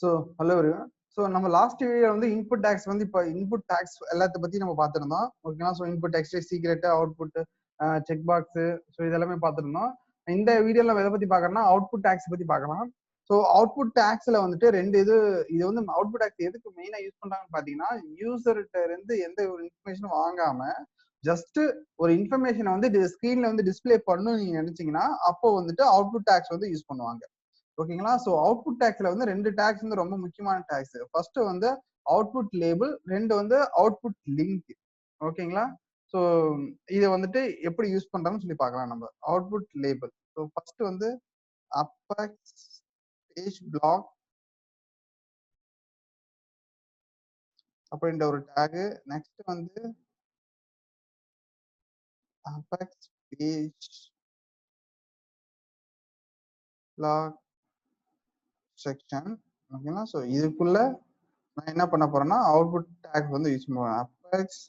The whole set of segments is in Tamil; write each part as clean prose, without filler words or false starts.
So hello everyone. ஸோ நம்ம லாஸ்ட் வீடியோ வந்து இன்புட் டேக்ஸ் வந்து இப்போ இன்புட் டேக்ஸ் எல்லாத்த பத்தி நம்ம பார்த்துருந்தோம். ஓகேங்களா? So input tags, secret, output, check box, so இதெல்லாமே பார்த்துருந்தோம். இந்த வீடியோல நம்ம எதை பத்தி பார்க்கறோம்னா அவுட்புட் டேக்ஸ் பத்தி பார்க்கலாம். ஸோ அவுட்புட் டேக்ஸ்ல வந்துட்டு ரெண்டு இது வந்து அவுட்புட் டேக்ஸ் எதுக்கு மெயினா யூஸ் பண்றாங்கன்னு பாத்தீங்கன்னா, யூசர்கிட்ட இருந்து எந்த ஒரு இன்ஃபர்மேஷனும் வாங்காம ஜஸ்ட் ஒரு இன்ஃபர்மேஷனை வந்து ஸ்கிரீன்ல வந்து டிஸ்பிளே பண்ணணும்னு நீங்க நினைச்சீங்கன்னா அப்போ வந்துட்டு அவுட்புட் டேக்ஸ் வந்து யூஸ் பண்ணுவாங்க. ஓகேங்களா? ஸோ அவுட்புட் டேக்ஸ்ல வந்து ரெண்டு டேக்ஸ் வந்து ரொம்ப முக்கியமான டேக்ஸ். ஃபர்ஸ்ட் வந்து அவுட்புட் லேபிள், ரெண்டு வந்து அவுட்புட் லிங்க். ஓகேங்களா? ஸோ இதை வந்துட்டு எப்படி யூஸ் பண்றோம்னு சொல்லி பார்க்கலாம் நம்ம. Output label. ஸோ ஃபர்ஸ்ட் வந்து அபெக்ஸ் பேஜ் பிளாக் அப்படின்ற ஒரு டேக். நெக்ஸ்ட் வந்து அபெக்ஸ் பேஜ் பிளாக் செக்ஷன். ஓகேங்களா? ஸோ இதுக்குள்ள நான் என்ன பண்ண போறேன்னா அவுட்புட் டேக் வந்து யூஸ் பண்ணுவேன். Apex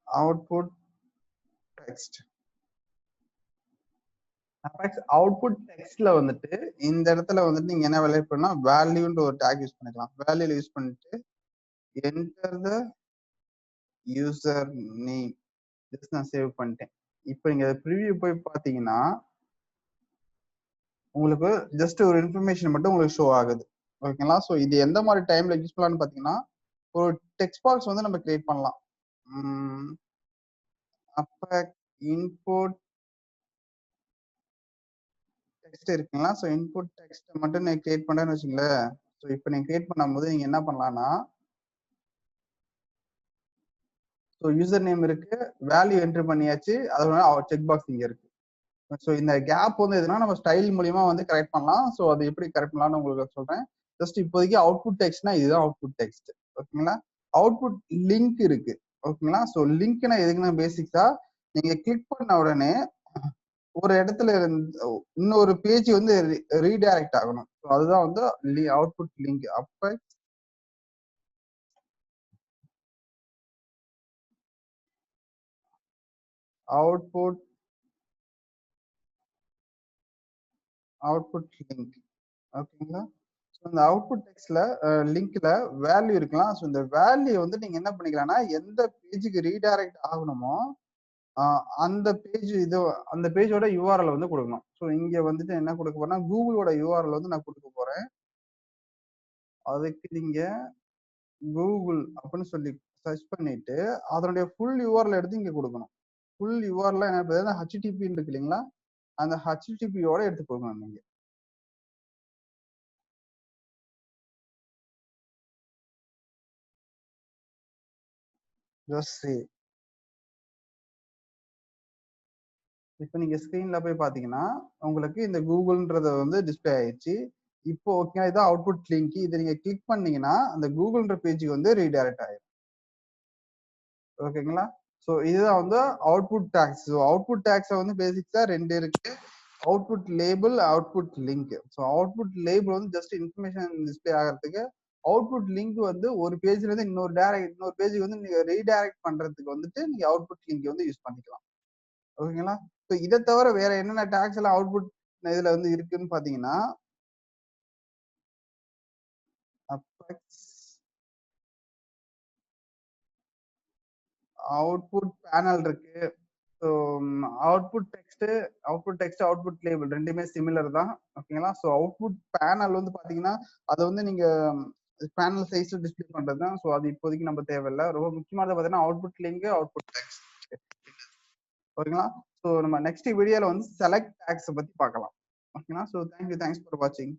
output text. Apex output டெக்ஸ்ட்ல வந்துட்டு இந்த இடத்துல வந்துட்டு நீங்க என்ன வேலை பண்ணா வேல்யூன்ற ஒரு டேக் யூஸ் பண்ணிக்கலாம். வேல்யூல யூஸ் பண்ணிட்டு enter the user name just நான் சேவ் பண்ணிட்டேன். இப்போ நீங்க ப்ரிவியூ போய் பார்த்தீங்கன்னா உங்களுக்கு ஜஸ்ட் ஒரு இன்ஃபர்மேஷன் மட்டும் உங்களுக்கு ஷோ ஆகுது. ஓகேங்களா? ஸோ இது எந்த மாதிரி டைம்ல யூஸ் பண்ணலாம்னு பார்த்தீங்கன்னா, ஒரு டெக்ஸ்ட் பாக்ஸ் வந்து நம்ம கிரியேட் பண்ணலாம். அபெக்ஸ் இன்புட் டெக்ஸ்ட் இருக்குங்களா? ஸோ இன்புட் டெக்ஸ்ட் மட்டும் நான் கிரியேட் பண்றேன்னு வச்சுங்களேன். ஸோ இப்போ நீங்க கிரியேட் பண்ணும்போது நீங்க என்ன பண்ணலாம்னா, ஸோ யூசர் நேம் இருக்கு, வேல்யூ என்ட்ரு பண்ணியாச்சு, அதோட செக் பாக்ஸ் இங்க இருக்கு. ஸோ இந்த கேப் வந்து எதுனா நம்ம ஸ்டைல் மூலியமா வந்து கரெக்ட் பண்ணலாம். ஸோ அது எப்படி கரெக்ட் பண்ணலாம்னு உங்களுக்கு சொல்றேன். ஜஸ்ட் இப்போதைக்கு அவுட்புட் டெக்ஸ்ட்னா இதுதான் அவுட்புட் டெக்ஸ்ட். ஓகேங்களா? அவுட்புட் லிங்க் இருக்கு. ஓகேங்களா? ஸோ லிங்க்னா எதுக்குன்னா பேசிக்ஸா நீங்க கிளிக் பண்ண உடனே ஒரு இடத்துல இருந்து இன்னொரு பேஜ் வந்து ரீடைரக்ட் ஆகணும். ஸோ அதுதான் வந்து அவுட்புட் லிங்க். அப்ப அவுட்புட் லிங்க். ஓகேங்களா? ஸோ இந்த அவுட்புட் டெக்ஸ்ட்ல லிங்க்ல வேல்யூ இருக்கலாம். ஸோ இந்த வேல்யூ வந்து நீங்க என்ன பண்ணிக்கலாம்னா எந்த பேஜுக்கு ரீடைரக்ட் ஆகணுமோ அந்த பேஜ் இது அந்த பேஜோட யூஆர்எல் வந்து கொடுக்கணும். ஸோ இங்க வந்துட்டு என்ன கொடுக்க போறேன்னா கூகுளோட யூஆர்எல் வந்து நான் கொடுக்க போறேன். அதுக்கு நீங்க கூகுள் அப்படின்னு சொல்லி சர்ச் பண்ணிட்டு அதனுடைய ஃபுல் யூஆர்எல் எடுத்து இங்க கொடுக்கணும். ஃபுல் யூஆர்எல் என்ன பண்ணுறது ஹெச்டிபி இருக்கு இல்லைங்களா? அந்த ஹெச்டிபியோட எடுத்து கொடுக்கணும் நீங்க. இப்போ நீங்க ஸ்கிரீன்ல போய் பாத்தீங்கன்னா உங்களுக்கு இந்த கூகுள்ன்றத வந்து டிஸ்பிளே ஆயிடுச்சு. இப்போ ஓகே இதான் அவுட்புட் லிங்க். இதை நீங்க கிளிக் பண்ணீங்கன்னா அந்த கூகுள்ன்ற பேஜுக்கு வந்து ரீடைரக்ட் ஆயிடும். ஓகேங்களா? ஸோ இதுதான் வந்து அவுட்புட் டேக்ஸ். ஸோ அவுட்புட் டேக்ஸை வந்து பேசிக்ஸா ரெண்டு இருக்கு. Output label, output link. So output label வந்து ஜஸ்ட் இன்ஃபர்மேஷன் டிஸ்பிளே ஆகிறதுக்கு, அவுட்புட் லிங்க் வந்து ஒரு பேஜ்ல இருந்து இன்னொரு பேஜுக்கு வந்து நீங்க ரீடைரக்ட் பண்றதுக்கு வந்துட்டு நீங்க அவுட்புட் லிங்க் வந்து யூஸ் பண்ணிக்கலாம். ஓகேங்களா? ஸோ இதை தவிர வேற என்னென்ன டேக்ஸ் எல்லாம் அவுட்புட் இதுல வந்து இருக்குன்னு பாத்தீங்கன்னா அவுட்புட் பேனல் இருக்கு. So output text, output label ரெண்டுமே சிமிலர் தான். ஓகேங்களா? ஸோ அவுட்புட் பேனல் வந்து பாத்தீங்கன்னா அதை வந்து நீங்க பேனல் சைஸ்ல டிஸ்பிளே பண்றது தான். ஸோ அது இப்போதைக்கு நம்ம தேவையில்லை. ரொம்ப முக்கியமானது பாத்தீங்கன்னா அவுட்புட் லிங்க், அவுட்புட் டெக்ஸ்ட். ஓகேங்களா? ஸோ நம்ம நெக்ஸ்ட் வீடியோல வந்து செலக்ட் டேக்ஸ் பத்தி பார்க்கலாம். ஓகேங்களா? ஸோ தேங்க்ஸ் ஃபார் வாட்சிங்.